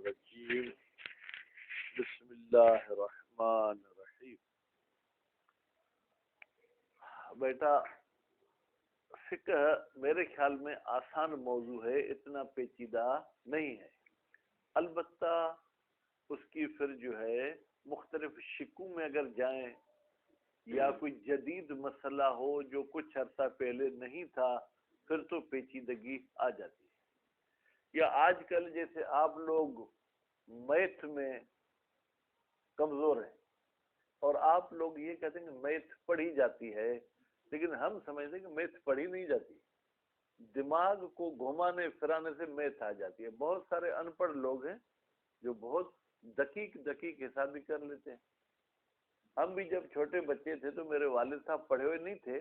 الرجیم بسم اللہ الرحمن الرحیم۔ بیٹا فقہ میرے خیال میں آسان موضوع ہے، اتنا پیچیدہ نہیں ہے، البتہ اس کی پھر جو ہے مختلف شکوں میں اگر جائیں یا کوئی جدید مسئلہ ہو جو کچھ عرصہ پہلے نہیں تھا پھر تو پیچیدگی آ جاتی ہے۔ یا آج کل جیسے آپ لوگ میتھ میں کمزور ہیں اور آپ لوگ یہ کہتے ہیں کہ میتھ پڑھی جاتی ہے، لیکن ہم سمجھتے ہیں کہ میتھ پڑھی نہیں جاتی، دماغ کو گھمانے پھرانے سے میتھ آ جاتی ہے۔ بہت سارے ان پڑھ لوگ ہیں جو بہت دقیق حساب بھی کر لیتے ہیں۔ ہم بھی جب چھوٹے بچے تھے تو میرے والد صاحب پڑھے ہوئے نہیں تھے،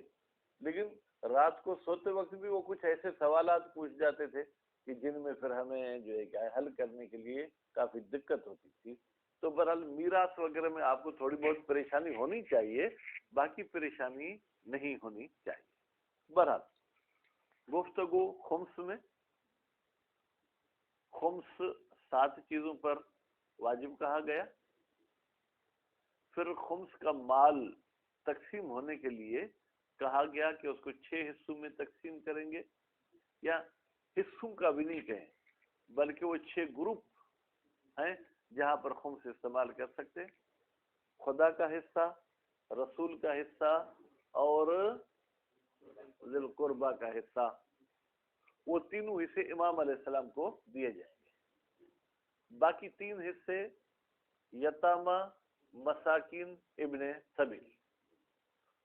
لیکن رات کو سوتے وقت بھی وہ کچھ ایسے سوالات پوچھ جاتے تھے کہ جن میں پھر ہمیں جو ہے کہ حل کرنے کے لیے کافی دقت ہوتی تھی۔ تو بہرحال میراث وغیرہ میں آپ کو تھوڑی بہت پریشانی ہونی چاہیے، باقی پریشانی نہیں ہونی چاہیے۔ بہرحال گفتگو خمس میں، خمس 7 چیزوں پر واجب کہا گیا۔ پھر خمس کا مال تقسیم ہونے کے لیے کہا گیا کہ اس کو 6 حصوں میں تقسیم کریں گے، یا حصوں کا بھی نہیں کہیں بلکہ وہ 6 گروپ ہیں جہاں پر خمس استعمال کر سکتے ہیں۔ خدا کا حصہ، رسول کا حصہ اور ذی القربہ کا حصہ، وہ تینوں حصے امام علیہ السلام کو دیے جائیں گے۔ باقی 3 حصے یتامہ، مساکین، ابن سبیل۔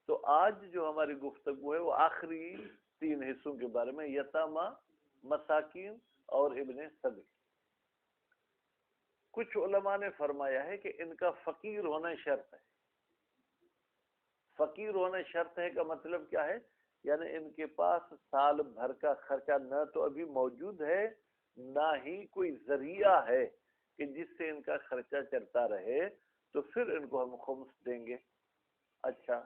تو آج جو ہماری گفتگو ہے وہ آخری 3 حصوں کے بارے میں، یتامہ، مساکین اور ابن سبیل۔ کچھ علماء نے فرمایا ہے کہ ان کا فقیر ہونا شرط ہے۔ فقیر ہونا شرط ہے کا مطلب کیا ہے؟ یعنی ان کے پاس سال بھر کا خرچہ نہ تو ابھی موجود ہے، نہ ہی کوئی ذریعہ ہے کہ جس سے ان کا خرچہ چلتا رہے، تو پھر ان کو ہم خمس دیں گے۔ اچھا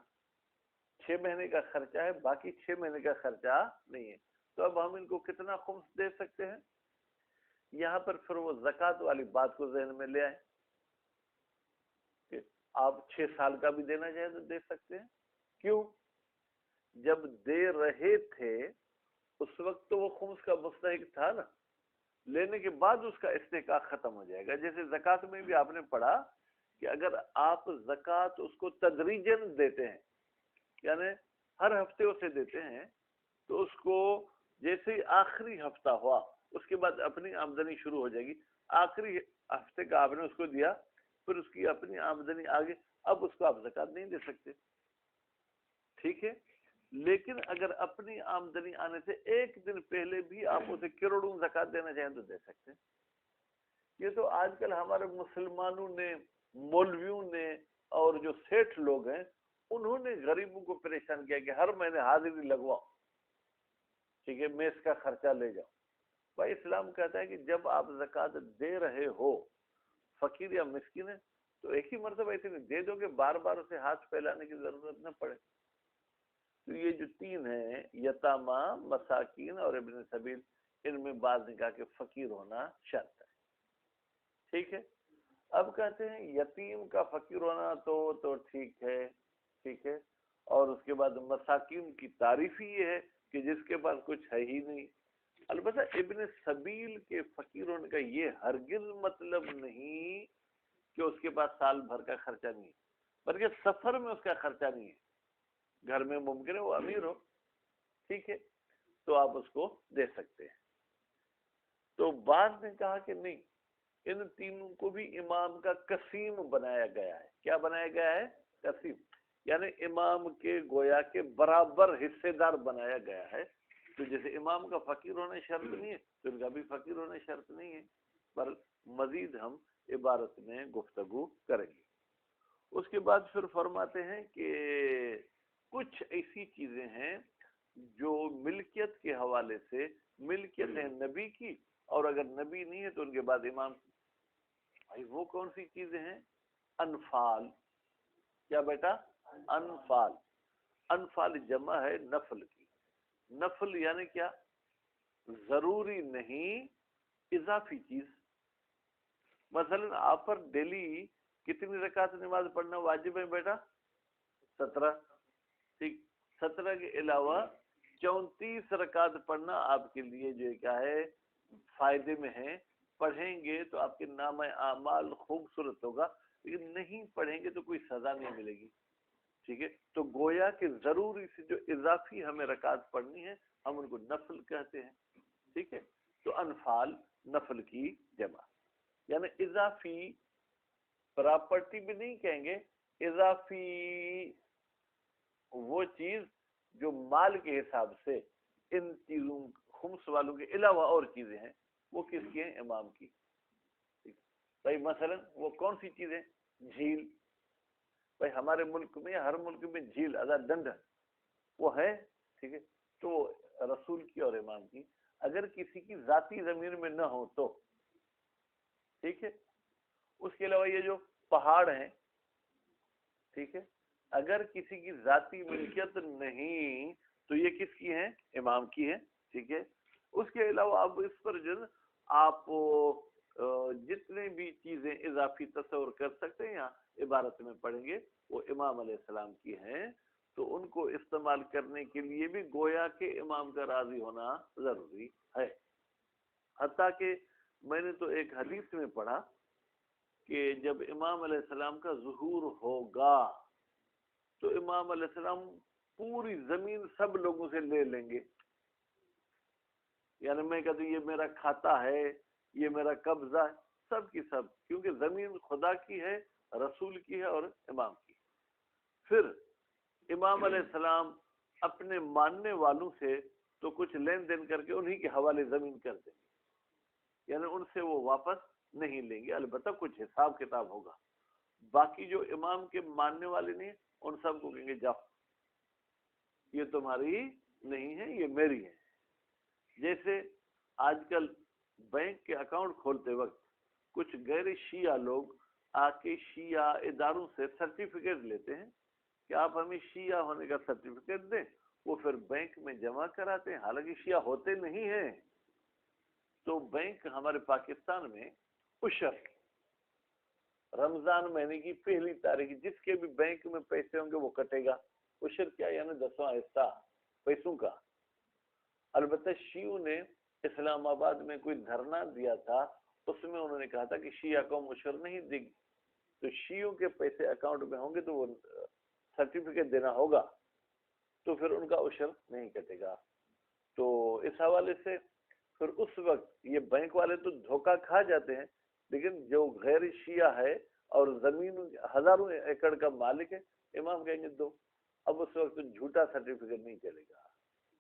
6 مہینے کا خرچہ ہے، باقی 6 مہینے کا خرچہ نہیں ہے، تو اب ہم ان کو کتنا خمس دے سکتے ہیں؟ یہاں پر پھر وہ زکوٰۃ والی بات کو ذہن میں لے آئیں کہ آپ 6 سال کا بھی دینا چاہیں تو دے سکتے ہیں۔ کیوں؟ جب دے رہے تھے اس وقت تو وہ خمس کا مستحق تھا نا، لینے کے بعد اس کا استحقاق ختم ہو جائے گا۔ جیسے زکوٰۃ میں بھی آپ نے پڑھا کہ اگر آپ زکوٰۃ اس کو تدریجاً دیتے ہیں، یعنی ہر ہفتے اسے دیتے ہیں، تو اس کو جیسے ہی آخری ہفتہ ہوا اس کے بعد اپنی آمدنی شروع ہو جائے گی۔ آخری ہفتے کا آپ نے اس کو دیا، پھر اس کی اپنی آمدنی آگے، اب اس کو آپ زکوٰۃ نہیں دے سکتے، ٹھیک ہے؟ لیکن اگر اپنی آمدنی آنے سے 1 دن پہلے بھی آپ اسے کروڑوں زکوٰۃ دینا چاہیں تو دے سکتے ہیں۔ یہ تو آج کل ہمارے مسلمانوں نے، مولویوں نے اور جو سیٹھ لوگ ہیں انہوں نے غریبوں کو پریشان کیا کہ ہر مہینے حاضری لگواؤ، ٹھیک ہے، میس کا خرچہ لے جاؤ۔ بھائی اسلام کہتا ہے کہ جب آپ زکوٰۃ دے رہے ہو، فقیر یا مسکین ہے، تو ایک ہی مرتبہ اتنی دے دو کہ بار بار اسے ہاتھ پھیلانے کی ضرورت نہ پڑے۔ تو یہ جو 3 ہیں، یتامہ، مساکین اور ابن سبیل، ان میں بعض نے کہا کہ فقیر ہونا شرط ہے، ٹھیک ہے۔ اب کہتے ہیں یتیم کا فقیر ہونا تو ٹھیک ہے، اور اس کے بعد مساکین کی تعریف ہی یہ ہے کہ جس کے پاس کچھ ہے ہی نہیں۔ البتہ ابن سبیل کے فقیر ہونے کا یہ ہرگز مطلب نہیں کہ اس کے پاس سال بھر کا خرچہ نہیں ہے، بلکہ سفر میں اس کا خرچہ نہیں ہے، گھر میں ممکن ہے وہ امیر ہو، ٹھیک ہے، تو آپ اس کو دے سکتے ہیں۔ تو بعض نے کہا کہ نہیں، ان تینوں کو بھی امام کا قسیم بنایا گیا ہے۔ کیا بنایا گیا ہے؟ قسیم، یعنی امام کے گویا کے برابر حصے دار بنایا گیا ہے۔ تو جیسے امام کا فقیر ہونا شرط نہیں ہے تو ان کا بھی فقیر ہونا شرط نہیں ہے، پر مزید ہم عبارت میں گفتگو کریں گے۔ اس کے بعد پھر فرماتے ہیں کہ کچھ ایسی چیزیں ہیں جو ملکیت کے حوالے سے، ملکیت ہے نبی کی، اور اگر نبی نہیں ہے تو ان کے بعد امام کی۔ بھائی وہ کون سی چیزیں ہیں؟ انفال۔ کیا بیٹا؟ انفال۔ انفال جمع ہے نفل کی۔ نفل یعنی کیا؟ ضروری نہیں، اضافی چیز۔ مثلا آپ پر ڈیلی کتنی رکعت نماز پڑھنا واجب ہے بیٹا؟ 17. ٹھیک، 17 کے علاوہ 34 رکعت پڑھنا آپ کے لیے جو کیا ہے فائدے میں ہے. پڑھیں گے تو آپ کے نام اعمال خوبصورت ہوگا، لیکن نہیں پڑھیں گے تو کوئی سزا نہیں ملے گی. ٹھیک ہے، تو گویا کہ ضروری سے جو اضافی ہمیں رکعت پڑھنی ہے ہم ان کو نفل کہتے ہیں. ٹھیک ہے، تو انفال نفل کی جمع، یعنی اضافی پراپرٹی بھی نہیں کہیں گے، اضافی وہ چیز جو مال کے حساب سے ان چیزوں خمس والوں کے علاوہ اور چیزیں ہیں وہ کس کی ہیں؟ امام کی. بھائی مثلا وہ کون سی چیزیں؟ جھیل. بھائی ہمارے ملک میں، ہر ملک میں جھیل ادا ڈنڈ وہ ہے. ٹھیک ہے، تو رسول کی اور امام کی. اگر کسی کی ذاتی زمین میں نہ ہو تو ٹھیک ہے. اس کے علاوہ یہ جو پہاڑ ہیں، ٹھیک ہے، اگر کسی کی ذاتی ملکیت نہیں تو یہ کس کی ہیں؟ امام کی ہیں. ٹھیک ہے، اس کے علاوہ اب اس پر جو آپ جتنے بھی چیزیں اضافی تصور کر سکتے ہیں یہاں عبارت میں پڑھیں گے وہ امام علیہ السلام کی ہیں، تو ان کو استعمال کرنے کے لیے بھی گویا کہ امام کا راضی ہونا ضروری ہے. حتیٰ کہ میں نے تو ایک حدیث میں پڑھا کہ جب امام علیہ السلام کا ظہور ہوگا تو امام علیہ السلام پوری زمین سب لوگوں سے لے لیں گے. یعنی میں کہتا ہوں یہ میرا کھاتا ہے، یہ میرا قبضہ ہے، سب کی سب، کیونکہ زمین خدا کی ہے، رسول کی ہے اور امام کی. پھر امام علیہ السلام اپنے ماننے والوں سے تو کچھ لین دین کر کے انہی کے حوالے زمین کر دیں گے، یعنی ان سے وہ واپس نہیں لیں گے. البتہ کچھ حساب کتاب ہوگا. باقی جو امام کے ماننے والے نہیں ان سب کو کہیں گے جاؤ، یہ تمہاری نہیں ہے، یہ میری ہے. جیسے آج کل بینک کے اکاؤنٹ کھولتے وقت کچھ غیر شیعہ لوگ آ کے شیعہ اداروں سے سرٹیفکیٹ لیتے ہیں کہ آپ ہمیں شیعہ ہونے کا سرٹیفکیٹ دیں، وہ پھر بینک میں جمع کراتے ہیں، حالانکہ شیعہ ہوتے نہیں ہیں. تو بینک ہمارے پاکستان میں عشر رمضان مہینے کی 1 تاریخ جس کے بھی بینک میں پیسے ہوں گے وہ کٹے گا. عشر کیا؟ یعنی 10واں حصہ پیسوں کا. البتہ شیعوں نے اسلام آباد میں کوئی دھرنا دیا تھا، اس میں انہوں نے کہا تھا کہ شیعہ قوم عشر نہیں دے گی، تو شیعوں کے پیسے اکاؤنٹ میں ہوں گے تو وہ سرٹیفکیٹ دینا ہوگا، تو پھر ان کا عشر نہیں کٹے گا. تو اس حوالے سے پھر اس وقت یہ بینک والے تو دھوکہ کھا جاتے ہیں، لیکن جو غیر شیعہ ہے اور زمین ہزاروں ایکڑ کا مالک ہے، امام کہیں گے دو. اب اس وقت جھوٹا سرٹیفکیٹ نہیں چلے گا.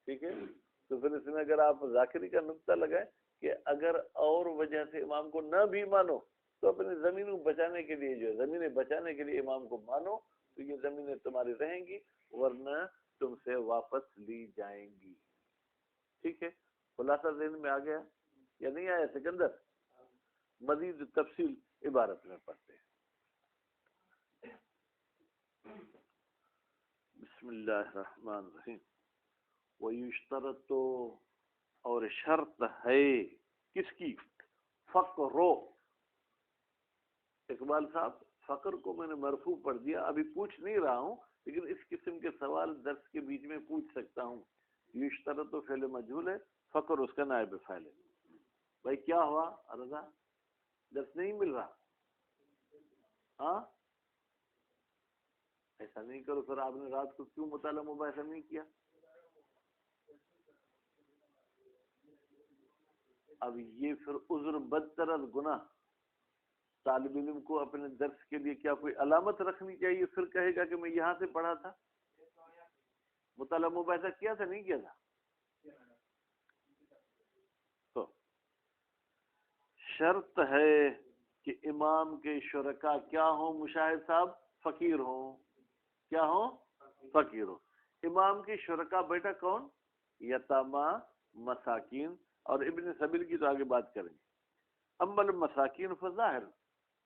ٹھیک ہے، تو پھر اس میں اگر آپ ذاکری کا نقطہ لگائیں کہ اگر اور وجہ سے امام کو نہ بھی مانو تو اپنی زمینوں بچانے کے لیے جو ہے زمینیں بچانے کے لیے امام کو مانو تو یہ زمینیں تمہاری رہیں گی، ورنہ تم سے واپس لی جائیں گی. ٹھیک ہے، خلاصہ ذہن میں آ گیا یا نہیں آیا سکندر؟ مزید تفصیل عبارت میں پڑھتے ہیں. بسم اللہ الرحمن الرحیم. وَيُشْتَرَطُ اور شرط ہے کس کی؟ فقرو. اقبال صاحب فقر کو میں نے مرفوع پڑھ دیا، ابھی پوچھ نہیں رہا ہوں لیکن اس قسم کے سوال درس کے بیچ میں پوچھ سکتا ہوں. یشترط فعل مجہول ہے، فقر اس کا نائب فاعل ہے. بھائی کیا ہوا رضا؟ درس نہیں مل رہا؟ ہاں ایسا نہیں کرو پھر. آپ نے رات کو کیوں مطالعہ مباحثہ نہیں کیا؟ اب یہ پھر عذر بدتر از گناہ. طالب علم کو اپنے درس کے لیے کیا کوئی علامت رکھنی چاہیے؟ پھر کہے گا کہ میں یہاں سے پڑھا تھا. مطالعہ مباحثہ کیا تھا نہیں کیا تھا؟ تو شرط ہے کہ امام کے شرکا کیا ہوں مشاہد صاحب؟ فقیر ہوں. کیا ہوں؟ فقیر ہوں. امام کے شرکا بیٹا کون؟ یتامہ، مساکین اور ابن سبیل کی تو آگے بات کریں گے. امل مساکین فظاہر.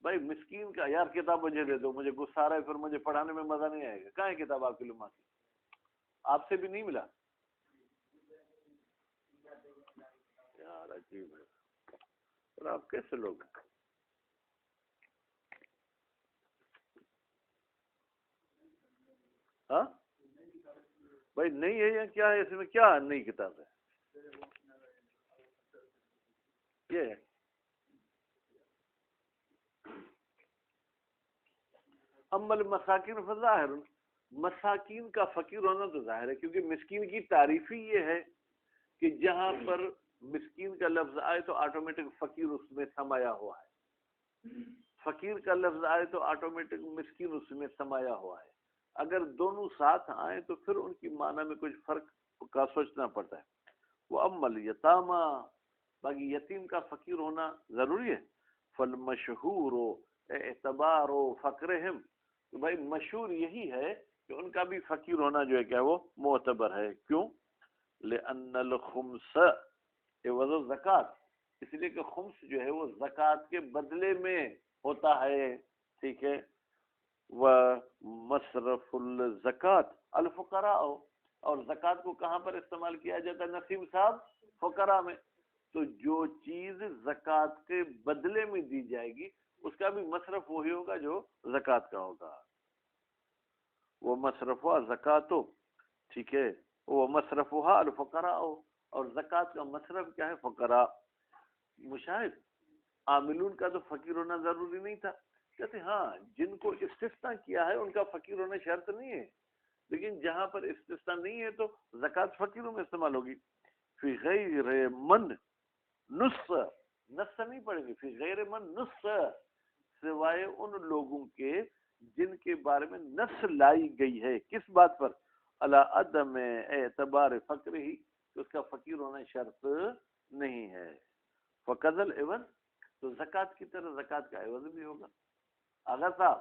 بھائی مسکین کا یار کتاب مجھے دے دو، مجھے غصہ آ رہا ہے، پھر مجھے پڑھانے میں مزہ نہیں آئے گا. کہاں ہے کتاب آپ کی لما کی؟ آپ سے بھی نہیں ملا یار؟ عجیب ہے. اور آپ کیسے لوگ ہیں؟ ہاں بھائی نہیں ہے یا کیا ہے؟ اس میں کیا نئی کتاب ہے؟ یہ ہے امل مساکین فظاہر، مساکین کا فقیر ہونا تو ظاہر ہے، کیونکہ مسکین کی تعریف ہی یہ ہے کہ جہاں پر مسکین کا لفظ آئے تو آٹومیٹک فقیر اس میں سمایا ہوا ہے، فقیر کا لفظ آئے تو آٹومیٹک مسکین اس میں سمایا ہوا ہے۔ اگر دونوں ساتھ آئیں تو پھر ان کی معنی میں کچھ فرق کا سوچنا پڑتا ہے۔ وہ امل یتامہ، باقی یتیم کا فقیر ہونا ضروری ہے۔ فالمشہور اعتبار و فقرہم، تو بھائی مشہور یہی ہے کہ ان کا بھی فقیر ہونا جو ہے کیا وہ معتبر ہے۔ کیوں؟ لأن الخمس عوض الزکات، اس لیے کہ خمس جو ہے وہ زکوٰۃ کے بدلے میں ہوتا ہے، ٹھیک ہے۔ ومصرف الزکات الفقراء، اور زکوٰۃ کو کہاں پر استعمال کیا جاتا ہے نسیم صاحب؟ فقراء میں۔ تو جو چیز زکوٰۃ کے بدلے میں دی جائے گی اس کا بھی مصرف وہی ہوگا جو زکوٰۃ کا ہوگا۔ وہ مصرفہ زکوٰۃ، ٹھیک ہے، وہ مصرفہ الفقراء، اور زکوٰۃ کا مصرف کیا ہے؟ فقراء۔ مشاہد عاملون کا تو فقیر ہونا ضروری نہیں تھا، کہتے ہاں جن کو استثناء کیا ہے ان کا فقیر ہونا شرط نہیں ہے، لیکن جہاں پر استثناء نہیں ہے تو زکوٰۃ فقیروں میں استعمال ہوگی۔ فی غیر من نص، نص نہیں پڑیں گے، فی غیر من نص، سوائے ان لوگوں کے جن کے بارے میں نص لائی گئی ہے، کس بات پر؟ علی عدم اعتبار فقر ہی، کہ اس کا فقیر ہونا شرط نہیں ہے۔ فقد العوض، تو زکوٰۃ کی طرح زکوٰۃ کا عوض بھی ہوگا۔ اگر صاحب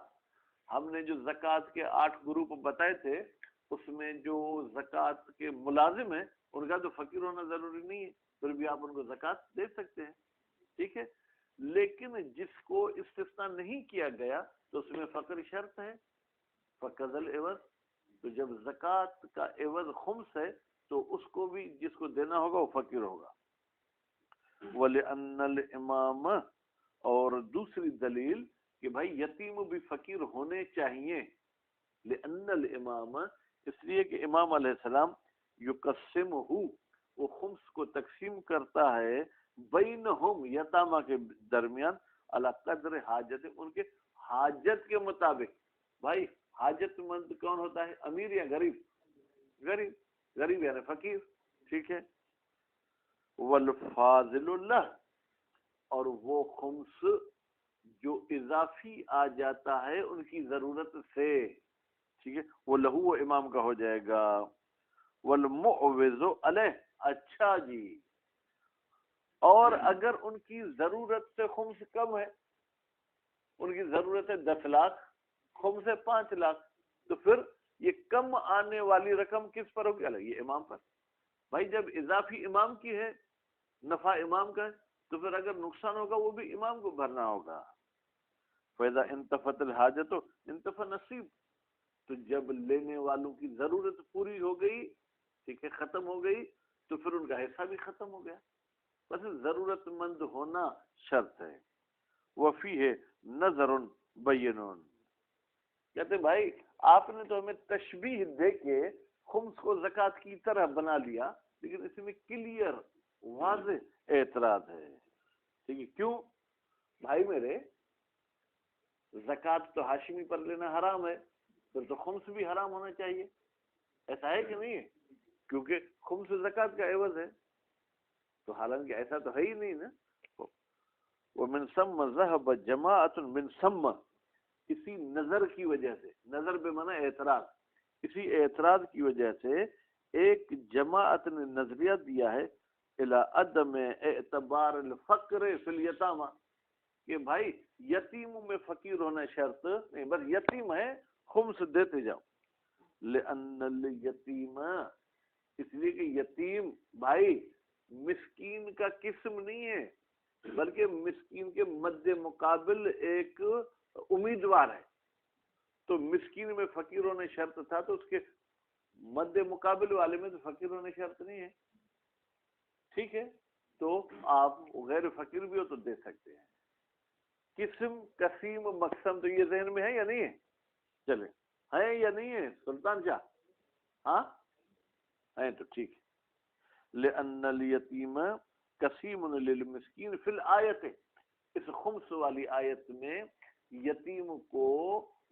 ہم نے جو زکوٰۃ کے 8 گروپ بتائے تھے اس میں جو زکوٰۃ کے ملازم ہیں ان کا تو فقیر ہونا ضروری نہیں ہے، پھر بھی آپ ان کو زکوٰۃ دے سکتے ہیں، ٹھیک ہے۔ لیکن جس کو استثناء نہیں کیا گیا تو اس میں فقر شرط ہے، فقد العوض، تو جب زکوٰۃ کا عوض خمس ہے تو اس کو بھی جس کو دینا ہوگا وہ فقیر ہوگا۔ وَلِأَنَّ الْإِمَامَ، اور دوسری دلیل کہ بھائی یتیم بھی فقیر ہونے چاہیے۔ لِأَنَّ الْإِمَامَ، اس لیے کہ امام علیہ السلام یقسمہ، وہ خمس کو تقسیم کرتا ہے بینہم، یتامہ کے درمیان، علی قدر حاجت، ان کے حاجت کے مطابق۔ بھائی حاجت مند کون ہوتا ہے؟ امیر یا غریب؟ غریب، غریب یعنی فقیر، ٹھیک ہے۔ والفاضل اللہ، اور وہ خمس جو اضافی آ جاتا ہے ان کی ضرورت سے، ٹھیک ہے، وہ لہو و امام کا ہو جائے گا۔ والمعوض علیہ، اچھا جی، اور اگر ان کی ضرورت سے خمس کم ہے، ان کی ضرورت ہے 10 لاکھ، خمس ہے 5 لاکھ، تو پھر یہ کم آنے والی رقم کس پر ہوگی؟ یہ امام پر۔ بھائی جب اضافی امام کی ہے، نفع امام کا ہے، تو پھر اگر نقصان ہوگا وہ بھی امام کو بھرنا ہوگا۔ فَإِذَا انتفت الحاجت انتفى نصیب، تو جب لینے والوں کی ضرورت پوری ہو گئی، ٹھیک ہے، ختم ہو گئی، تو پھر ان کا حصہ بھی ختم ہو گیا۔ بس ضرورت مند ہونا شرط ہے۔ وفیہ نظر بین، کہتے بھائی آپ نے تو ہمیں تشبیہ دے کے خمس کو زکوٰۃ کی طرح بنا لیا، لیکن اس میں کلیئر واضح اعتراض ہے، ٹھیک ہے۔ کیوں؟ بھائی میرے، زکوٰۃ تو ہاشمی پر لینا حرام ہے، پھر تو خمس بھی حرام ہونا چاہیے، ایسا ہے کہ نہیں ہے؟ کیونکہ خمس زکوٰۃ کا عوض ہے، تو حالانکہ ایسا تو ہے ہی نہیں نا۔ ومن ثم ذهب جماعت من ثم، اسی نظر کی وجہ سے، نظر بے معنی اعتراض، اسی اعتراض کی وجہ سے ایک جماعت نے نظریہ دیا ہے الی عدم اعتبار الفقر فی الیتامہ، کہ بھائی یتیموں میں فقیر ہونا شرط نہیں، بس یتیم ہے خمس دیتے جاؤ۔ لأن الیتیم، اس لیے کہ یتیم بھائی مسکین کا قسم نہیں ہے، بلکہ مسکین کے مد مقابل ایک امیدوار ہے۔ تو مسکین میں فقیر ہونے شرط تھا تو اس کے مد مقابل والے میں تو فقیر ہونے شرط نہیں ہے، ٹھیک ہے۔ تو آپ غیر فقیر بھی ہو تو دے سکتے ہیں۔ قسم، قسیم، مقسم، تو یہ ذہن میں ہے یا نہیں ہے؟ چلیں ہیں یا نہیں ہے سلطان شاہ؟ ہاں ہیں تو ٹھیک ہے. لأن الیتیم قسیم للمسکین فی الآیت، اس خمس والی آیت میں یتیم کو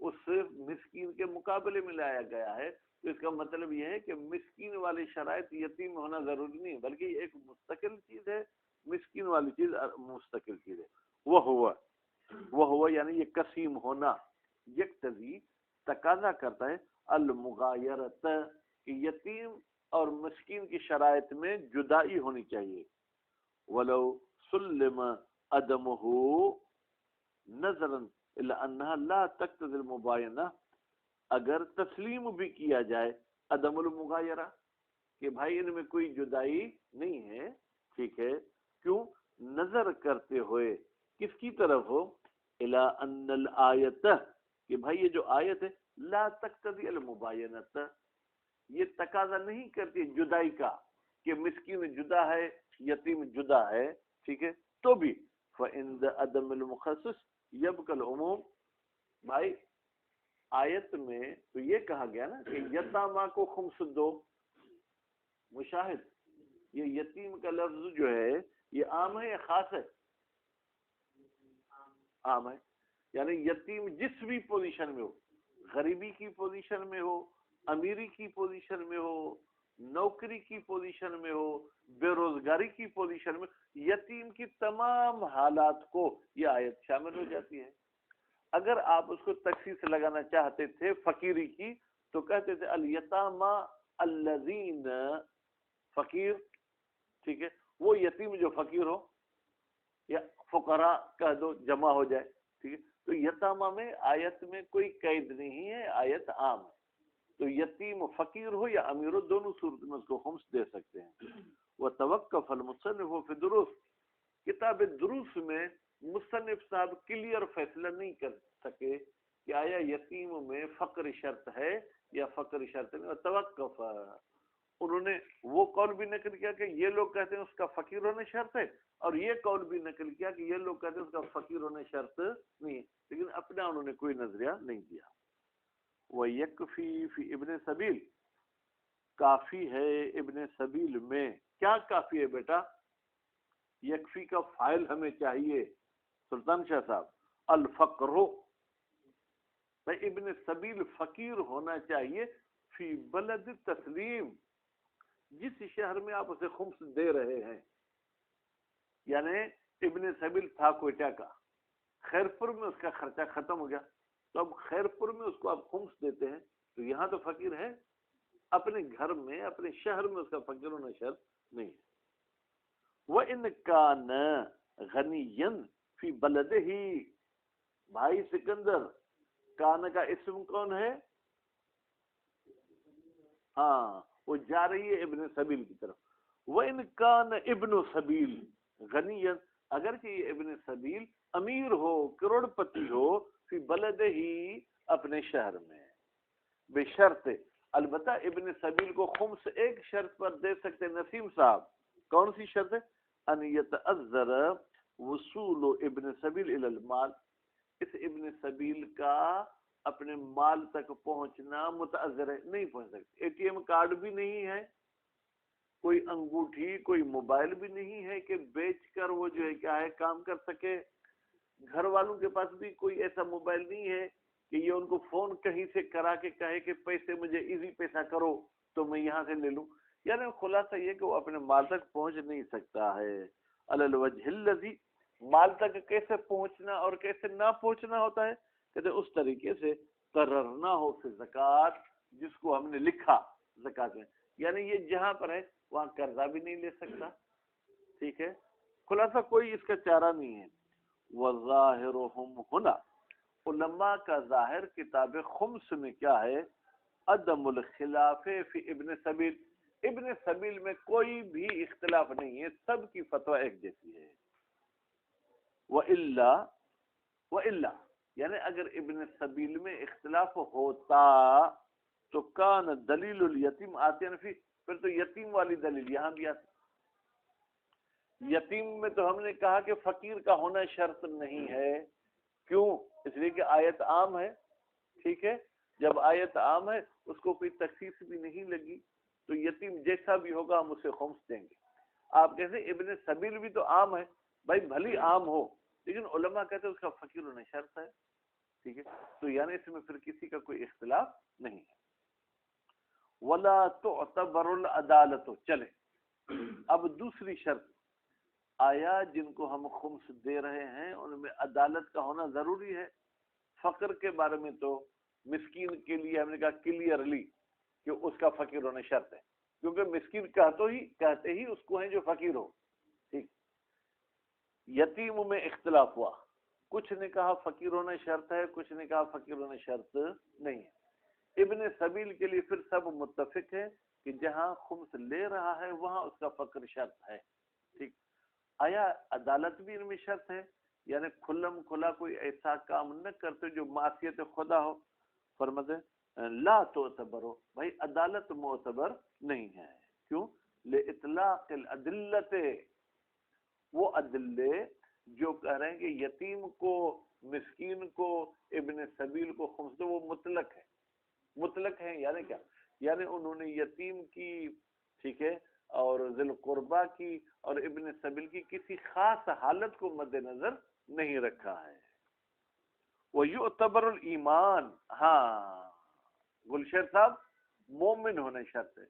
اس مسکین کے مقابلے میں لایا گیا ہے. تو اس کا مطلب یہ ہے کہ مسکین والی شرائط یتیم ہونا ضروری نہیں، بلکہ یہ ایک مستقل چیز ہے. مسکین والی چیز مستقل چیز ہے. وہ ہوا یعنی یہ قسیم ہونا یقتضی تقاضا کرتا ہے المغایرت، کہ یتیم اور مسکین کی شرائط میں جدائی ہونی چاہیے. ولو سلم عدمہ نظرا الی انها لا تقتضی المباینہ، اگر تسلیم بھی کیا جائے عدم المغایرہ کہ بھائی ان میں کوئی جدائی نہیں ہے، ٹھیک ہے، کیوں نظر کرتے ہوئے کس کی طرف ہو، الی ان الآیت، کہ بھائی یہ جو آیت ہے لا تقتضی المباینۃ، یہ تقاضا نہیں کرتی جدائی کا کہ مسکین جدا ہے یتیم جدا ہے، ٹھیک ہے، تو بھی فعند عدم المخصص یبقى العموم. بھائی آیت میں تو یہ کہا گیا نا کہ یتامہ کو خمس دو. مشاہد یہ یتیم کا لفظ جو ہے یہ عام ہے یا خاص ہے؟ عام ہے. یعنی یتیم جس بھی پوزیشن میں ہو، غریبی کی پوزیشن میں ہو، امیری کی پوزیشن میں ہو، نوکری کی پوزیشن میں ہو، بے روزگاری کی پوزیشن میں، یتیم کی تمام حالات کو یہ آیت شامل ہو جاتی ہے. اگر آپ اس کو تخصیص لگانا چاہتے تھے فقیری کی تو کہتے تھے الیتامى الذین، فقیر، ٹھیک ہے، وہ یتیم جو فقیر ہو، یا فقراء کہہ دو جمع ہو جائے، ٹھیک ہے. تو یتامہ میں آیت میں کوئی قید نہیں ہے، آیت عام ہے. تو یتیم فقیر ہو یا امیر ہو دونوں صورت میں اس کو خمس دے سکتے ہیں. وتوقف المصنف فی الدروس، کتاب دروس میں مصنف صاحب کلیئر فیصلہ نہیں کر سکے کہ آیا یتیم میں فقر شرط ہے یا فقر شرط نہیں. توقف، انہوں نے وہ قول بھی نقل کیا کہ یہ لوگ کہتے ہیں اس کا فقیر ہونا شرط ہے، اور یہ قول بھی نقل کیا کہ یہ لوگ کہتے ہیں اس کا فقیر ہونا شرط نہیں ہے، لیکن اپنا انہوں نے کوئی نظریہ نہیں دیا. وَيَكْفِي فِي ابن سبیل، کافی ہے ابن سبیل میں. کیا کافی ہے بیٹا؟ یکفی کا فائل ہمیں چاہیے سلطان شاہ صاحب. الفقر، ابن سبیل فقیر ہونا چاہیے فی بلد تسلیم، جس شہر میں آپ اسے خمس دے رہے ہیں. یعنی ابن سبیل تھا کوئٹہ کا، خیرپور میں اس کا خرچہ ختم ہو گیا، تو اب خیرپور میں اس کو آپ خمس دیتے ہیں تو یہاں تو فقیر ہے، اپنے گھر میں اپنے شہر میں اس کا فقیر ہونا شرط نہیں ہے. وَإِنْ كَانَ غَنِيًّا فِي بَلَدِهِ، بھائی سکندر، کان کا اسم کون ہے؟ ہاں وہ جا رہی ہے ابن سبیل کی طرف. وَإِنْ كَانَ ابن سبیل غنیًا، اگرچہ یہ ابن سبیل امیر ہو، کروڑ پتی ہو، فی بلدہی، اپنے شہر میں، بشرط، البتہ ابن سبیل کو خمس ایک شرط پر دے سکتے نسیم صاحب. کون سی شرط ہے؟ ان یتعذر وصول ابن سبیل الی المال، اس ابن سبیل کا اپنے مال تک پہنچنا متعذر ہے، نہیں پہنچ سکتے. اے ٹی ایم کارڈ بھی نہیں ہے، کوئی انگوٹھی کوئی موبائل بھی نہیں ہے کہ بیچ کر وہ جو ہے کیا ہے کام کر سکے. گھر والوں کے پاس بھی کوئی ایسا موبائل نہیں ہے کہ یہ ان کو فون کہیں سے کرا کے کہے کہ پیسے مجھے ایزی پیسہ کرو تو میں یہاں سے لے لوں. یعنی خلاصہ یہ کہ وہ اپنے مال تک پہنچ نہیں سکتا ہے. علی الوجہ الذی، مال تک کیسے پہنچنا اور کیسے نہ پہنچنا ہوتا ہے؟ کہتے اس طریقے سے قررنا ہو کہ زکوٰۃ، جس کو ہم نے لکھا زکوٰۃ میں، یعنی یہ جہاں پر ہے وہاں قرضہ بھی نہیں لے سکتا، ٹھیک ہے. خلاصہ کوئی اس کا چارہ نہیں ہے. وظاہرہم ہنا، علماء کا ظاہر کتاب خمس میں کیا ہے؟ عدم الخلاف فی ابن سبیل، ابن سبیل میں کوئی بھی اختلاف نہیں ہے، سب کی فتویٰ ایک جیسی ہے. وَإِلَّا، یعنی اگر ابن سبیل میں اختلاف ہوتا تو کان دلیل الیتیم آتین فی، پھر تو یتیم والی دلیل یہاں بھی آتی. یتیم میں تو ہم نے کہا کہ فقیر کا ہونا شرط نہیں ہے، کیوں؟ اس لیے کہ آیت عام ہے، ٹھیک ہے. جب آیت عام ہے اس کو کوئی تخصیص بھی نہیں لگی تو یتیم جیسا بھی ہوگا ہم اسے خمس دیں گے. آپ کہتے ہیں ابن سبیل بھی تو عام ہے، بھائی بھلی عام ہو لیکن علماء کہتے ہیں اس کا فقیر ہونا شرط ہے. ٹھیک ہے، تو یعنی اس میں پھر کسی کا کوئی اختلاف نہیں ہے. ولا تعتبر العدالت. چلے اب دوسری شرط، آیا جن کو ہم خمس دے رہے ہیں ان میں عدالت کا ہونا ضروری ہے؟ فقر کے بارے میں تو مسکین کے لیے ہم نے کہا کلیئرلی کہ اس کا فقیر ہونا شرط ہے، کیونکہ مسکین کہتے ہی اس کو ہیں جو فقیر ہو. ٹھیک. یتیم میں اختلاف ہوا، کچھ نے کہا فقیر ہونا شرط ہے، کچھ نے کہا فقیر ہونا شرط نہیں ہے. ابن سبیل کے لیے پھر سب متفق ہے کہ جہاں خمس لے رہا ہے وہاں اس کا فقر شرط ہے. ٹھیک. آیا عدالت بھی ان میں شرط ہے؟ یعنی کھلم کھلا کوئی ایسا کام نہ کرتے جو معصیت خدا ہو. فرماتے لا تعتبر، بھائی عدالت معتبر نہیں ہے. کیوں؟ لإطلاق الادلت، وہ ادلے جو کہہ رہے ہیں کہ یتیم کو، مسکین کو، ابن سبیل کو خمس دو، وہ مطلق ہے. مطلق ہیں یعنی کیا؟ یعنی انہوں نے یتیم کی، ٹھیک ہے، اور ذی القربہ کی اور ابن سبیل کی کسی خاص حالت کو مد نظر نہیں رکھا ہے. وَيُعْتَبَرُ الْإِيمَانِ، ہاں گلشیر صاحب مومن ہونے شرط ہے.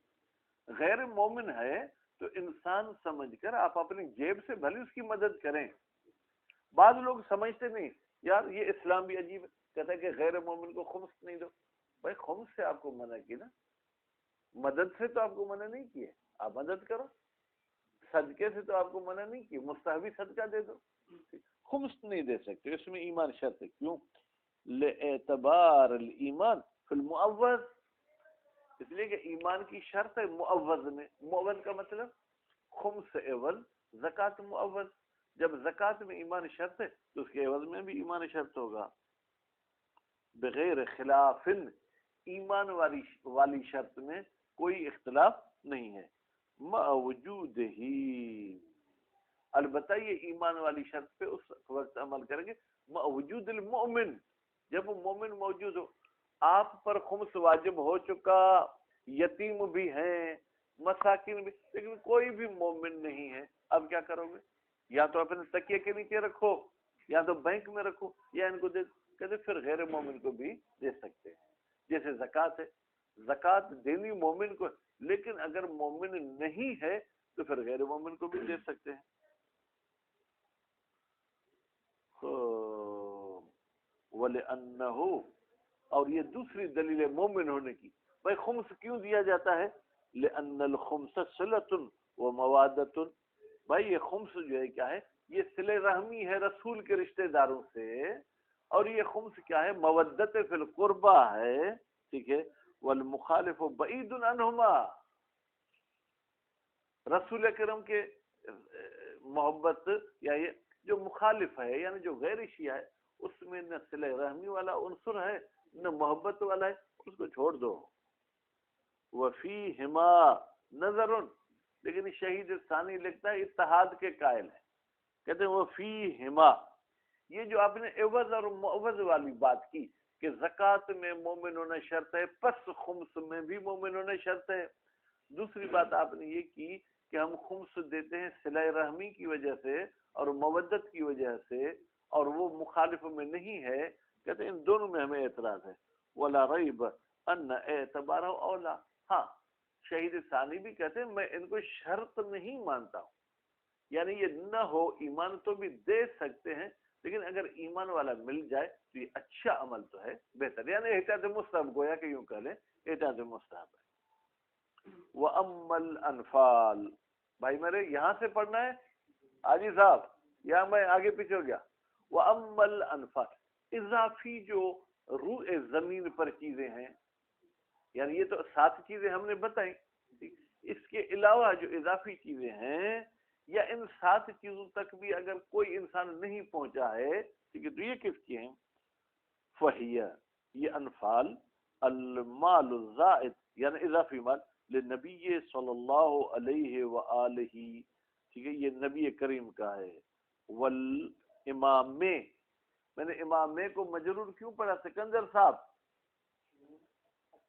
غیر مومن ہے تو انسان سمجھ کر آپ اپنی جیب سے بھلے اس کی مدد کریں. بعض لوگ سمجھتے نہیں یار یہ اسلام بھی عجیب ہے، کہتا ہے کہ غیر مومن کو خمس نہیں دو. بھائی خمس سے آپ کو منع کی نا، مدد سے تو آپ کو منع نہیں کیے. آپ مدد کرو، صدقے سے تو آپ کو منع نہیں کی، مستحبی صدقہ دے دو. خمس نہیں دے سکتے، اس میں ایمان شرط ہے. کیوں؟ لِاعْتِبَارِ الْإِيمَانِ فِي الْمُعَوَّضِ، اس لیے کہ ایمان کی شرط ہے معوض میں. معوض کا مطلب خمس عوض زکوٰۃ معوض. جب زکوٰۃ میں ایمان شرط ہے تو اس کے عوض میں بھی ایمان شرط ہوگا. بغیر خلاف، ایمان والی شرط میں کوئی اختلاف نہیں ہے. مع وجود ہی، البتہ یہ ایمان والی شرط پہ اس وقت عمل کریں گے مع وجود المؤمن، جب وہ مومن موجود ہو. آپ پر خمس واجب ہو چکا، یتیم بھی ہیں، مساکین بھی، لیکن کوئی بھی مومن نہیں ہے. اب کیا کرو گے؟ یا تو اپنے تکیے کے نیچے رکھو، یا تو بینک میں رکھو، یا ان کو دے. کہتے پھر غیر مومن کو بھی دے سکتے ہیں. جیسے زکوٰۃ ہے، زکوٰۃ دینی مومن کو، لیکن اگر مومن نہیں ہے تو پھر غیر مومن کو بھی دے سکتے ہیں. وَلِأَنَّهُ، اور یہ دوسری دلیل مومن ہونے کی. بھائی خمس کیوں دیا جاتا ہے؟ لِأَنَّ الْخُمْسَ صِلَةٌ وَمَوَادَّةٌ. بھائی یہ خمس جو ہے کیا ہے؟ یہ صلہ رحمی ہے رسول کے رشتہ داروں سے، اور یہ خمس کیا ہے؟ مودت فی القربہ ہے. ٹھیک ہے. والمخالف بعید عنہما، رسول اکرم کے محبت یا یہ جو مخالف ہے یعنی جو غیر شیعہ ہے اس میں نہ صلہ رحمی والا عنصر ہے نہ محبت والا ہے، اس کو چھوڑ دو. وفیہما نظر، لیکن شہید ثانی لکھتا ہے اتحاد کے قائل ہے. کہتے ہیں وفیہما، یہ جو آپ نے عوض اور معوض والی بات کی کہ زکوٰۃ میں مومن ہونا شرط ہے، پس خمس میں بھی مومن ہونا شرط ہے. دوسری بات آپ نے یہ کی کہ ہم خمس دیتے ہیں صلہ رحمی کی وجہ سے اور مودت کی وجہ سے، اور وہ مخالف میں نہیں ہے. کہتے ہیں ان دونوں میں ہمیں اعتراض ہے. ولا ریب ان اعتبارہ اولا، ہاں شہید ثانی بھی کہتے ہیں میں ان کو شرط نہیں مانتا ہوں، یعنی یہ نہ ہو ایمان تو بھی دے سکتے ہیں، لیکن اگر ایمان والا مل جائے تو یہ اچھا عمل تو ہے، بہتر، یعنی احتیاط مستحب، گویا کہ یوں کہہ لیں احتیاط مستحب ہے. وَأَمَّا الْأَنْفَالِ، بھائی میرے یہاں سے پڑھنا ہے حاجی صاحب، یا میں آگے پیچھے ہو گیا؟ وَأَمَّا الْأَنْفَالِ، اضافی جو روح زمین پر چیزیں ہیں، یعنی یہ تو 7 چیزیں ہم نے بتائیں، اس کے علاوہ جو اضافی چیزیں ہیں یا ان 7 چیزوں تک بھی اگر کوئی انسان نہیں پہنچا ہے، ٹھیک ہے، تو یہ کس کی ہیں؟ فَهِيَ، یہ انفال، المال الزائد یعنی اضافی مال، لنبی صلی اللہ علیہ وآلہ، ٹھیک ہے، یہ نبی کریم کا ہے. والامام، میں نے امام کو مجرور کیوں پڑھا سکندر صاحب؟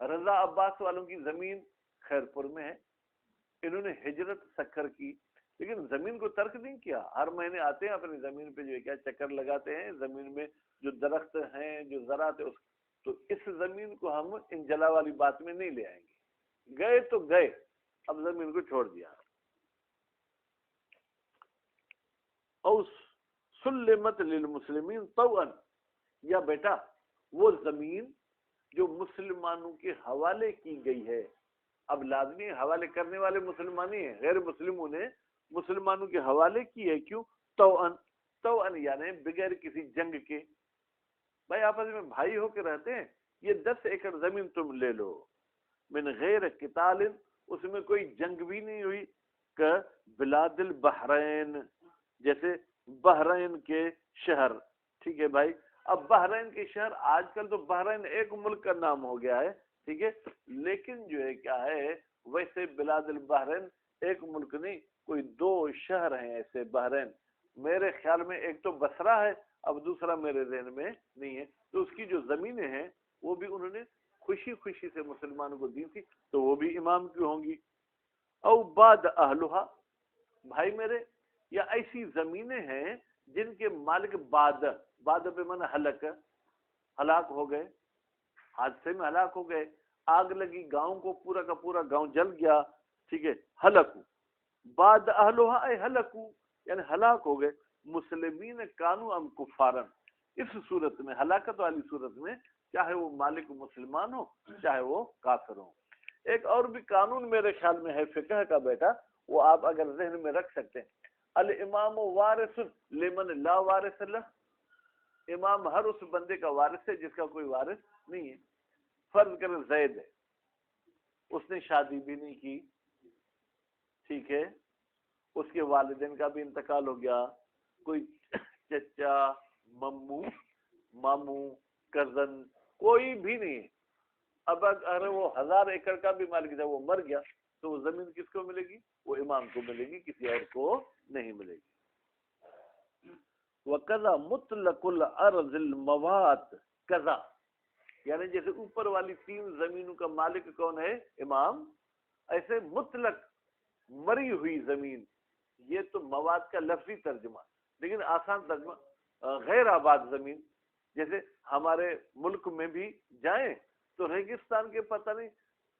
رضا عباس والوں کی زمین خیرپور میں ہے، انہوں نے ہجرت سکر کی، لیکن زمین کو ترک نہیں کیا، ہر مہینے آتے ہیں اپنی زمین پہ جو ہے کیا چکر لگاتے ہیں، زمین میں جو درخت ہیں جو زراعت ہے تو اس زمین کو ہم ان جلا والی بات میں نہیں لے آئیں گے، گئے تو گئے، اب زمین کو چھوڑ دیا۔ او سلمت للمسلمین طوعا، یا بیٹا وہ زمین جو مسلمانوں کے حوالے کی گئی ہے، اب لازمی حوالے کرنے والے مسلمان ہی ہیں، غیر مسلموں نے مسلمانوں کے حوالے کی ہے، کیوں؟ توأن یعنی بغیر کسی جنگ کے، بھائی آپس میں بھائی ہو کے رہتے ہیں، یہ 10 ایکڑ زمین تم لے لو، من غیر قتال، اس میں کوئی جنگ بھی نہیں ہوئی، کہ بلاد البحرین، جیسے بحرین کے شہر، ٹھیک ہے بھائی، اب بحرین کے شہر، آج کل تو بحرین ایک ملک کا نام ہو گیا ہے، ٹھیک ہے، لیکن جو ہے کیا ہے ویسے بلاد البحرین ایک ملک نہیں، کوئی 2 شہر ہیں ایسے بحرین، میرے خیال میں ایک تو بصرہ ہے، اب دوسرا میرے ذہن میں نہیں ہے، تو اس کی جو زمینیں ہیں وہ بھی انہوں نے خوشی خوشی سے مسلمانوں کو دی تھی، تو وہ بھی امام کی ہوں گی۔ او بعد اہلھا، بھائی میرے، یا ایسی زمینیں ہیں جن کے مالک بعد پہ من ہلاک ہو گئے، حادثے میں ہلاک ہو گئے، آگ لگی گاؤں کو، پورا کا پورا گاؤں جل گیا، ٹھیک ہے، ہلکو، بعد اہلھا اے ہلکو یعنی ہلاک ہو گئے، مسلمین کانو ام کفارن، اس صورت میں ہلاکت والی صورت میں چاہے وہ مالک مسلمان ہو چاہے وہ کافر ہو۔ ایک اور بھی قانون میرے خیال میں ہے فقہ کا بیٹا، وہ آپ اگر ذہن میں رکھ سکتے ہیں، الامام وارث لمن لا وارث لہ، امام ہر اس بندے کا وارث ہے جس کا کوئی وارث نہیں ہے۔ فرض کریں زید ہے، اس نے شادی بھی نہیں کی، ٹھیک ہے، اس کے والدین کا بھی انتقال ہو گیا، کوئی چچا، ماموں، کزن کوئی بھی نہیں ہے، اب اگر وہ 1000 ایکڑ کا بھی مالک تھا وہ مر گیا تو وہ زمین کس کو ملے گی؟ وہ امام کو ملے گی، کسی اور کو نہیں ملے گی۔ وَقَضَى مُطْلَقُ الْأَرْضِ الْمَوَاتِ قضا، یعنی جیسے اوپر والی 3 زمینوں کا مالک کون ہے؟ امام، ایسے مطلق مری ہوئی زمین، یہ تو مواد کا لفظی ترجمہ، لیکن آسان ترجمہ غیر آباد زمین، جیسے ہمارے ملک میں بھی جائیں تو ریگستان کے پتہ نہیں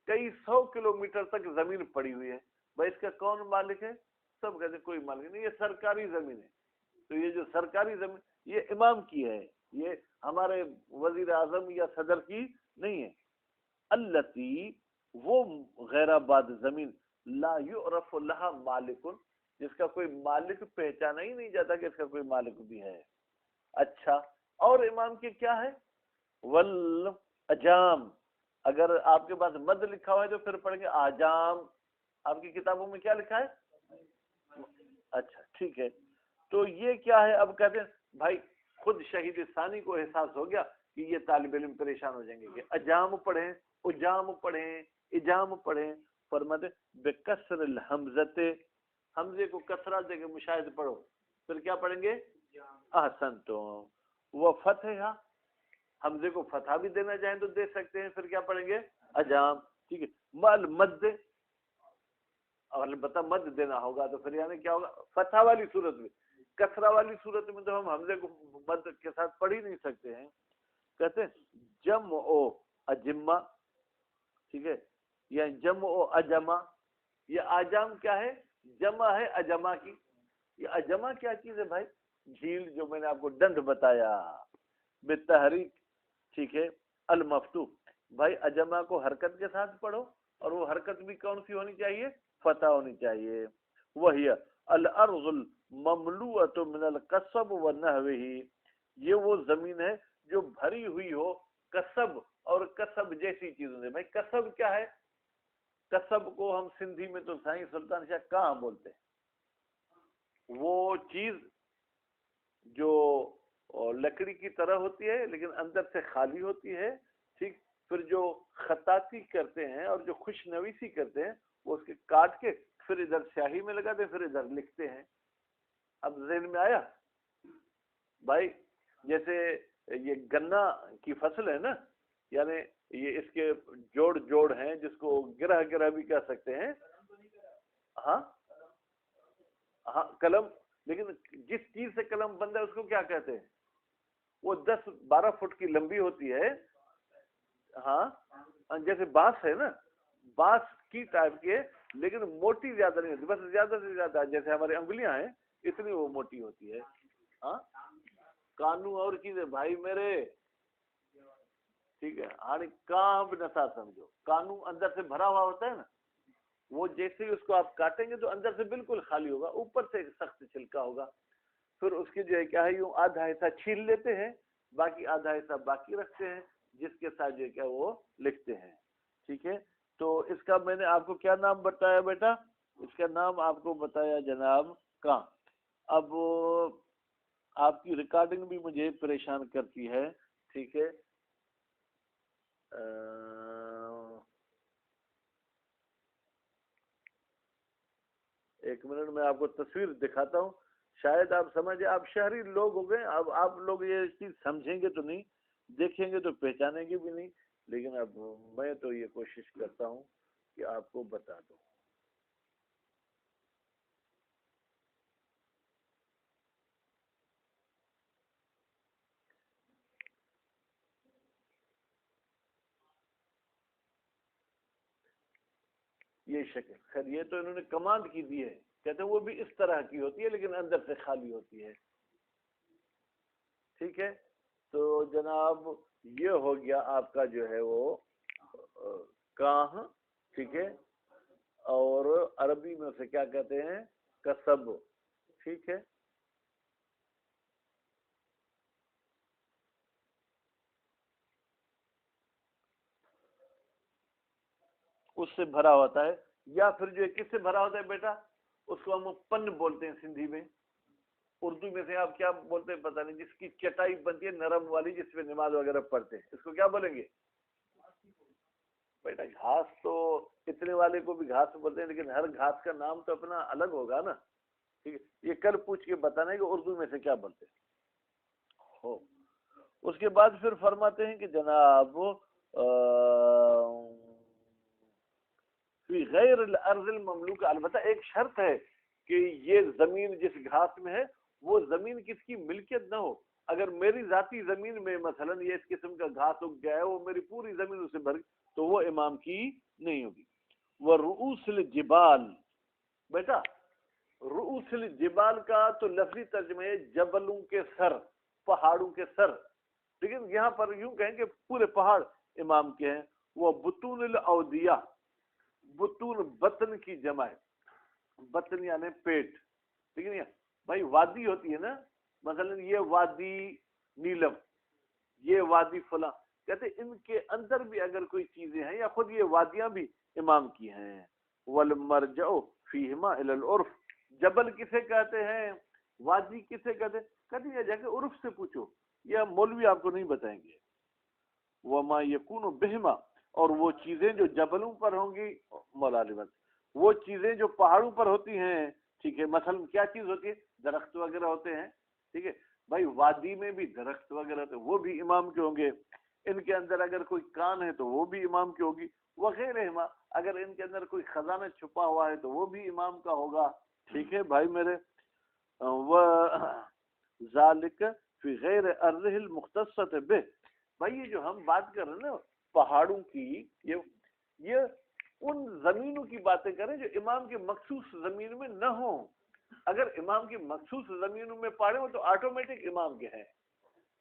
کئی 100 کلومیٹر تک زمین پڑی ہوئی ہے، بھائی اس کا کون مالک ہے؟ سب کہتے ہیں کوئی مالک نہیں، یہ سرکاری زمین ہے، تو یہ جو سرکاری زمین یہ امام کی ہے، یہ ہمارے وزیر اعظم یا صدر کی نہیں ہے۔ التی، وہ غیر آباد زمین، لا یعرف لها مالک، جس کا کوئی مالک پہچانا ہی نہیں جاتا کہ اس کا کوئی مالک بھی ہے۔ اچھا، اور امام کے کیا ہے؟ والاجام، اگر آپ کے پاس مد لکھا ہوا ہے تو پھر پڑھیں گے آجام، آپ کی کتابوں میں کیا لکھا ہے؟ اچھا ٹھیک ہے، تو یہ کیا ہے؟ اب کہتے ہیں بھائی خود شہید ثانی کو احساس ہو گیا کہ یہ طالب علم پریشان ہو جائیں گے کہ اجام پڑھیں، اجام پڑھیں، اجام پڑھیں، فرماتے بکسر الحمزت، حمزے کو کسرہ دے کے مشاہد پڑھو، پھر کیا پڑھیں گے؟ احسنتم، وہ فتح، حمزے کو فتح بھی دینا چاہیں تو دے سکتے ہیں، پھر کیا پڑھیں گے؟ اجام، ٹھیک ہے، مال مد، اور البتہ مد دینا ہوگا تو پھر یعنی کیا ہوگا؟ فتح والی صورت میں، کسرہ والی صورت میں تو ہم حمزے کو مد کے ساتھ پڑھ ہی نہیں سکتے ہیں، کہتے ہیں جمع او اجمہ، ٹھیک ہے، یا جمع او اجمہ، یہ آجام کیا ہے؟ جمع ہے اجمہ کی، یہ اجمہ کیا چیز ہے بھائی؟ جھیل، جو میں نے آپ کو ڈنڈ بتایا بالتحریک، ٹھیک ہے، المفتوح، بھائی اجمہ کو حرکت کے ساتھ پڑھو، اور وہ حرکت بھی کون سی ہونی چاہیے؟ فتح ہونی چاہیے۔ وہی الارض المملوءۃ من القصب ونحوہ، یہ وہ زمین ہے جو بھری ہوئی ہو قصب اور قصب جیسی چیزوں سے۔ بھائی قصب کیا ہے؟ قصب کو ہم سندھی میں تو سائیں سلطان شاہ کہاں بولتے ہیں، وہ چیز جو لکڑی کی طرح ہوتی ہے لیکن اندر سے خالی ہوتی ہے، ٹھیک، پھر جو خطاطی کرتے ہیں اور جو خوش نویسی کرتے ہیں وہ اس کے کاٹ کے پھر ادھر سیاہی میں لگاتے ہیں، پھر ادھر لکھتے ہیں۔ اب ذہن میں آیا بھائی؟ جیسے یہ گنا کی فصل ہے نا، یعنی یہ اس کے جوڑ جوڑ ہیں جس کو گرہ گرہ بھی کہہ سکتے ہیں. ہاں ہاں قلم، لیکن جس چیز سے قلم بنتا ہے اس کو کیا کہتے ہیں؟ وہ 10-12 فٹ کی لمبی ہوتی ہے. ہاں جیسے بانس ہے نا، بانس کی ٹائپ کے، لیکن موٹی زیادہ نہیں ہوتی، بس زیادہ سے زیادہ جیسے ہماری انگلیاں ہیں اتنی وہ موٹی ہوتی ہے. ہاں کانو اور چیزیں بھائی میرے، ٹھیک ہے. ہاں کہاں بھی نسا سمجھو، کانو اندر سے بھرا ہوا ہوتا ہے نا، وہ جیسے ہی اس کو آپ کاٹیں گے تو اندر سے بالکل خالی ہوگا، اوپر سے سخت چھلکا ہوگا. پھر اس کی جو ہے کیا ہے، یوں آدھا حصہ چھیل لیتے ہیں، باقی آدھا حصہ باقی رکھتے ہیں، جس کے ساتھ جو ہے کیا وہ لکھتے ہیں. ٹھیک ہے. تو اس کا میں نے آپ کو کیا نام بتایا بیٹا؟ اس کا نام آپ کو بتایا جناب کاں. اب آپ کی ریکارڈنگ بھی مجھے پریشان کرتی ہے. ٹھیک ہے. ایک منٹ میں آپ کو تصویر دکھاتا ہوں، شاید آپ سمجھے. آپ شہری لوگ ہو گئے، اب آپ لوگ یہ چیز سمجھیں گے تو نہیں، دیکھیں گے تو پہچانیں گے بھی نہیں، لیکن اب میں تو یہ کوشش کرتا ہوں کہ آپ کو بتا دوں. یہ شکل، خیر یہ تو انہوں نے کمانڈ کی دی ہے، کہتے ہیں وہ بھی اس طرح کی ہوتی ہے لیکن اندر سے خالی ہوتی ہے. ٹھیک ہے. تو جناب یہ ہو گیا آپ کا جو ہے وہ کاں. ٹھیک ہے. اور عربی میں اسے کیا کہتے ہیں؟ کسب. ٹھیک ہے. اس سے بھرا ہوتا ہے، یا پھر جو ہے کس سے بھرا ہوتا ہے بیٹا؟ اس کو ہم پن بولتے ہیں سندھی میں. اردو میں سے آپ کیا بولتے ہیں پتہ نہیں، جس کی چٹائی بنتی ہے نرم والی جس پہ نماز وغیرہ پڑھتے ہیں، اس کو کیا بولیں گے بیٹا؟ گھاس تو اتنے والے کو بھی گھاس بولتے ہیں، لیکن ہر گھاس کا نام تو اپنا الگ ہوگا نا. ٹھیک ہے. یہ کل پوچھ کے بتانا ہے کہ اردو میں سے کیا بولتے ہیں. ہو اس کے بعد پھر فرماتے ہیں کہ جناب فی غیر الارض المملوک، البتہ ایک شرط ہے کہ یہ زمین جس گھاس میں ہے وہ زمین کس کی ملکیت نہ ہو. اگر میری ذاتی زمین میں مثلا یہ اس قسم کا گھاس اگ گیا ہے، وہ میری پوری زمین اسے بھر، تو وہ امام کی نہیں ہوگی. وہ رؤوس الجبال، بیٹا رؤوس الجبال کا تو لفظی ترجمہ ہے جبلوں کے سر، پہاڑوں کے سر، لیکن یہاں پر یوں کہیں کہ پورے پہاڑ امام کے ہیں. وہ بطون الاودیہ، بطون بطن کی جمع ہے، بطن یعنی پیٹ. ٹھیک ہے. بھائی وادی ہوتی ہے نا، مثلا یہ وادی نیلم، یہ وادی فلاں، کہتے ان کے اندر بھی اگر کوئی چیزیں ہیں یا خود یہ وادیاں بھی امام کی ہیں. والمرجع فیہما الی العرف، جبل کسے کہتے ہیں، وادی کسے کہتے ہیں؟ کہتے ہیں جا کے عرف سے پوچھو، یہ مولوی آپ کو نہیں بتائیں گے. وما یکون بہما، اور وہ چیزیں جو جبلوں پر ہوں گی، ملالمت، وہ چیزیں جو پہاڑوں پر ہوتی ہیں. ٹھیک ہے. مثلا کیا چیز ہوتی ہے؟ درخت وغیرہ ہوتے ہیں. ٹھیک ہے بھائی، وادی میں بھی درخت وغیرہ ہوتے ہیں، وہ بھی امام کے ہوں گے. ان کے اندر اگر کوئی کان ہے تو وہ بھی امام کی ہوگی. وغیرہ، اگر ان کے اندر کوئی خزانہ چھپا ہوا ہے تو وہ بھی امام کا ہوگا. ٹھیک ہے بھائی میرے. وہ ذالک فی غیر ارضہ المختصۃ بہ، بھائی یہ جو ہم بات کر رہے ہیں نا پہاڑوں کی، یہ ان زمینوں کی باتیں کریں جو امام کے مخصوص زمین میں نہ ہوں. اگر امام کی مخصوص زمینوں میں پہاڑے ہو تو آٹومیٹک امام کے ہیں،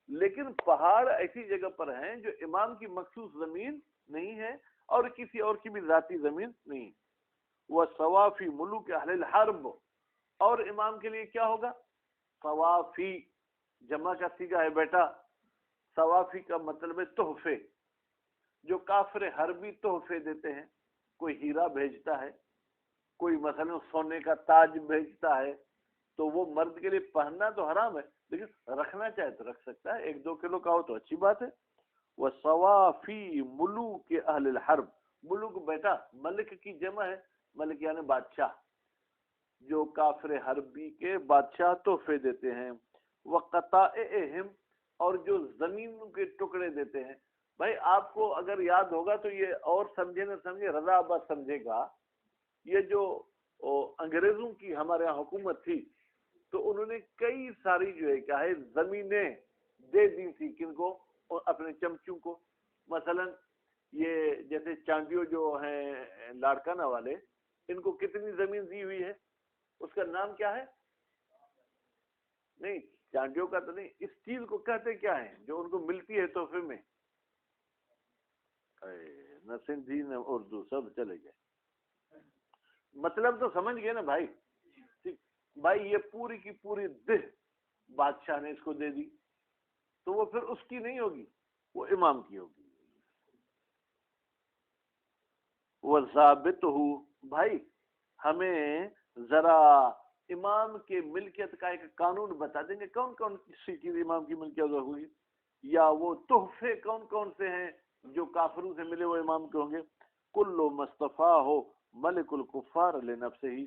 لیکن پہاڑ ایسی جگہ پر ہیں جو امام کی مخصوص زمین نہیں ہے اور کسی اور کی بھی ذاتی زمین نہیں. وہ صوافی ملوک اہل الحرب، اور امام کے لیے کیا ہوگا؟ صوافی جمع کا صیغہ ہے بیٹا. صوافی کا مطلب ہے تحفے، جو کافر حربی تحفے دیتے ہیں. کوئی ہیرا بھیجتا ہے، کوئی مثلا سونے کا تاج بھیجتا ہے، تو وہ مرد کے لیے پہننا تو حرام ہے، لیکن رکھنا چاہے تو رکھ سکتا ہے. 1-2 کلو کا ہو تو اچھی بات ہے. وہ صوافی ملوک اہل الحرب، ملوک بیٹا ملک کی جمع ہے، ملک یعنی بادشاہ، جو کافر حربی کے بادشاہ تحفے دیتے ہیں. وقطائہم، اور جو زمین کے ٹکڑے دیتے ہیں. بھائی آپ کو اگر یاد ہوگا تو یہ اور سمجھے نہ سمجھے رضا آباد سمجھے گا، یہ جو انگریزوں کی ہمارے یہاں حکومت تھی تو انہوں نے کئی ساری جو ہے کیا ہے زمینیں دے دی تھی کن کو، اپنے چمچوں کو. مثلا یہ جیسے چاندیو جو ہیں لاڑکانہ والے، ان کو کتنی زمین دی ہوئی ہے، اس کا نام کیا ہے؟ نہیں چاندیو کا تو نہیں، اس چیز کو کہتے کیا ہیں جو ان کو ملتی ہے تحفے میں؟ نہ سندھی نہ اردو، سب چلے گئے. مطلب تو سمجھ گئے نا بھائی. بھائی یہ پوری کی پوری دہ بادشاہ نے اس کو دے دی تو وہ پھر اس کی نہیں ہوگی، وہ امام کی ہوگی. وہ ضابط ہو بھائی، ہمیں ذرا امام کے ملکیت کا ایک قانون بتا دیں گے، کون کون سی چیز امام کی ملکیت ہوگی، یا وہ تحفے کون کون سے ہیں جو کافروں سے ملے وہ امام کے ہوں گے. کلو مصطفیٰ ہو ملک الکفار لنفسہ ہی،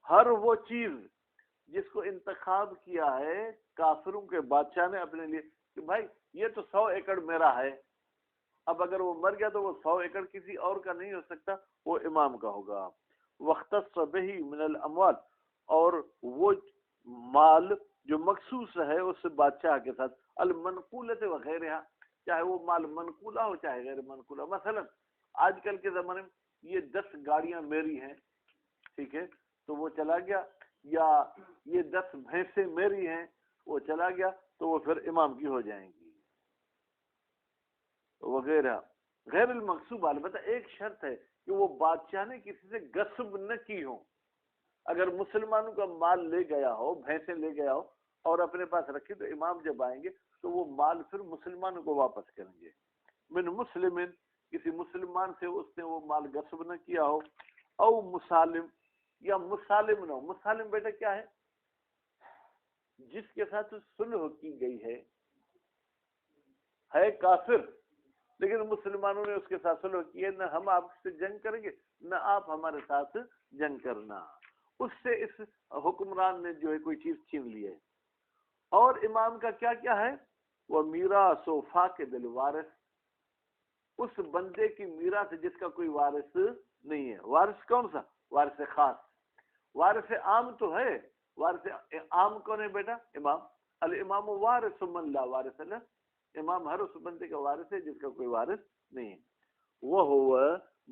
ہر وہ چیز جس کو انتخاب کیا ہے کافروں کے بادشاہ نے اپنے لیے کہ بھائی یہ تو 100 ایکڑ میرا ہے، اب اگر وہ مر گیا تو وہ 100 ایکڑ کسی اور کا نہیں ہو سکتا، وہ امام کا ہوگا. واختص بہ من الاموال، اور وہ مال جو مخصوص ہے اس بادشاہ کے ساتھ، المنقولۃ وغیرہ، چاہے وہ مال منقولہ ہو چاہے غیر منقولہ. مثلا آج کل کے زمانے میں یہ 10 گاڑیاں میری ہیں، ٹھیک ہے، تو وہ چلا گیا، یا یہ 10 بھینسیں میری ہیں وہ چلا گیا تو وہ پھر امام کی ہو جائیں گی وغیرہ. غیر المغصوب، البتہ ایک شرط ہے کہ وہ بادشاہ نے کسی سے غصب نہ کی ہو. اگر مسلمانوں کا مال لے گیا ہو، بھینسیں لے گیا ہو اور اپنے پاس رکھی، تو امام جب آئیں گے تو وہ مال پھر مسلمانوں کو واپس کریں گے. من مسلم، کسی مسلمان سے اس نے وہ مال غصب نہ کیا ہو. او مسالم، یا مسالم نہ ہو. مسالم بیٹا کیا ہے؟ جس کے ساتھ صلح کی گئی ہے کافر، لیکن مسلمانوں نے اس کے ساتھ صلح کی ہے، نہ ہم آپ سے جنگ کریں گے نہ آپ ہمارے ساتھ جنگ کرنا. اس سے اس حکمران نے جو ہے کوئی چیز چھین لی ہے. اور امام کا کیا کیا ہے؟ وہ میراث و فاقد الوارث، اس بندے کی میراث جس کا کوئی وارث نہیں ہے. وارث کون سا؟ وارث خاص. وارث عام تو ہے، وارث عام کون ہے بیٹا؟ امام. الامام وارث من لا وارث له، امام ہر اس بندے کا وارث ہے جس کا کوئی وارث نہیں ہے. وہ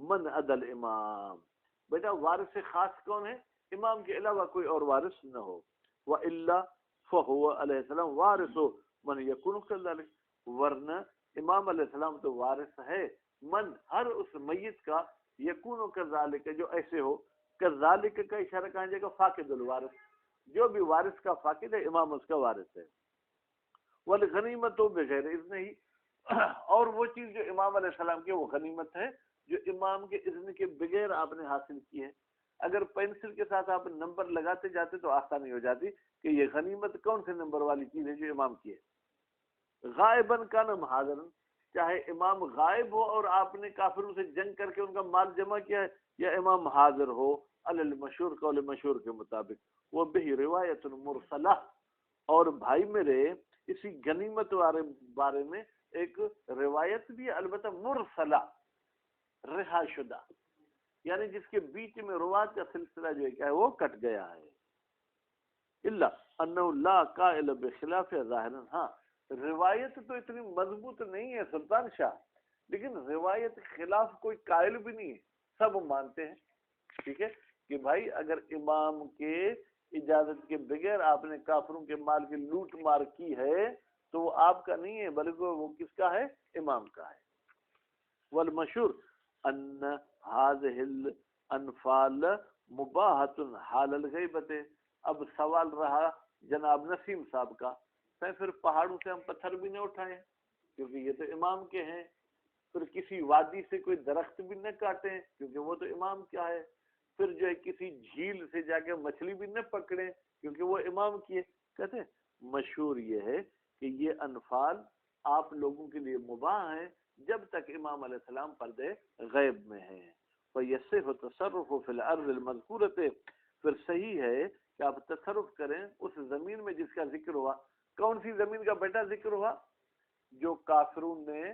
من عدل امام، بیٹا وارث خاص کون ہے؟ امام کے علاوہ کوئی اور وارث نہ ہو. وَإِلَّا فَهُوَ علیہ السلام وارث من یکون کذلک، ورنہ امام علیہ السلام تو وارث ہے من ہر اس میت کا، یکون کذالک جو ایسے ہو. کذالک کا اشارہ کہاں جائے گا؟ فاقد الوارث، جو بھی وارث کا فاقد ہے امام اس کا وارث ہے. والغنیمت بغیر اذن ہی، اور وہ چیز جو امام علیہ السلام کی وہ غنیمت ہے جو امام کے اذن کے بغیر آپ نے حاصل کی ہے. اگر پینسل کے ساتھ آپ نمبر لگاتے جاتے تو آسانی ہو جاتی کہ یہ غنیمت کون سے نمبر والی چیز ہے جو امام کی ہے. غائباً کان ام حاضرن، چاہے امام غائب ہو اور آپ نے کافروں سے جنگ کر کے ان کا مال جمع کیا ہے، یا امام حاضر ہو علی المشہور قول مشہور کے مطابق. وہ بہ روایت مرسلہ، اور بھائی میرے اسی غنیمت والے بارے میں ایک روایت بھی ہے، البتہ مرسلہ، رہا شدہ، یعنی جس کے بیچ میں روایت کا سلسلہ جو ہے کیا ہے وہ کٹ گیا ہے. اللہ انہ لا قائل بخلاف ظاہرا، ہاں روایت تو اتنی مضبوط نہیں ہے سلطان شاہ، لیکن روایت کے خلاف کوئی قائل بھی نہیں ہے، سب مانتے ہیں. ٹھیک ہے کہ بھائی اگر امام کے اجازت کے بغیر آپ نے کافروں کے مال کی لوٹ مار کی ہے تو وہ آپ کا نہیں ہے بلکہ وہ کس کا ہے؟ امام کا ہے. والمشہور ان هذه الانفال مباحۃ حال الغیبت. اب سوال رہا جناب نسیم صاحب کا، پھر پہاڑوں سے ہم پتھر بھی نہ اٹھائیں کیونکہ یہ تو امام کے ہیں، پھر کسی وادی سے کوئی درخت بھی نہ کاٹیں کیونکہ وہ تو امام کیا ہے، پھر جو ہے کسی جھیل سے جا کے مچھلی بھی نہ پکڑیں کیونکہ وہ امام کی ہے. کہتے ہیں مشہور یہ ہے کہ یہ انفال آپ لوگوں کے لیے مباح ہیں جب تک امام علیہ السلام پردے غیب میں ہیں. فَيَصِحُ التَّصَرُّفُ فِي الْأَرْضِ الْمَذْكُورَةِ، پھر صحیح ہے کہ آپ تصرف کریں اس زمین میں جس کا ذکر ہوا. کون سی زمین کا بیٹا ذکر ہوا؟ جو کافرون نے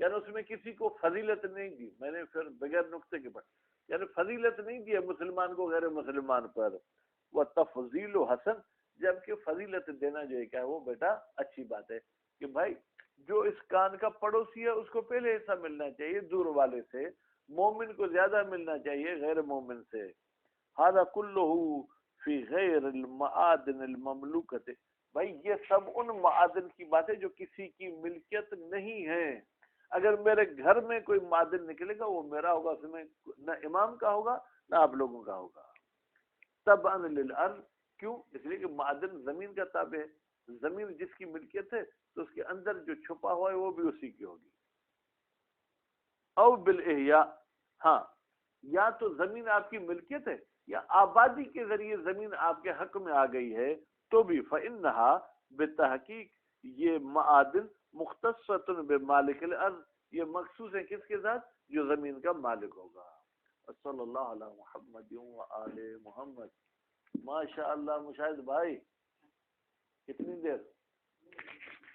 یعنی اس میں کسی کو فضیلت نہیں دی، میں نے پھر بغیر نقطے کے بعد یعنی فضیلت نہیں دی ہے مسلمان کو غیر مسلمان پر، وہ تفضیل و حسن، جبکہ فضیلت دینا جو ہے کیا وہ بیٹا اچھی بات ہے کہ بھائی جو اس کان کا پڑوسی ہے اس کو پہلے حصہ ملنا چاہیے دور والے سے، مومن کو زیادہ ملنا چاہیے غیر مومن سے. هذا كله فی غیر المعادن المملوکت، بھائی یہ سب ان معادن کی باتیں جو کسی کی ملکیت نہیں ہے. اگر میرے گھر میں کوئی معدن نکلے گا وہ میرا ہوگا، اس میں نہ امام کا ہوگا نہ آپ لوگوں کا ہوگا. تبعا للارض، کیوں؟ اس لیے کہ معدن زمین کا تابع ہے، زمین جس کی ملکیت ہے تو اس کے اندر جو چھپا ہوا ہے وہ بھی اسی کی ہوگی. او بالاحیاء، ہاں یا تو زمین آپ کی ملکیت ہے یا آبادی کے ذریعے زمین آپ کے حق میں آ گئی ہے تو بھی فإنها بالتحقیق یہ معادن مختصۃ بمالک الارض، یہ مخصوص ہے کس کے ساتھ؟ جو زمین کا مالک ہوگا. صلی اللہ علی محمد و آل محمد. ماشاء اللہ مشاہد بھائی کتنی دیر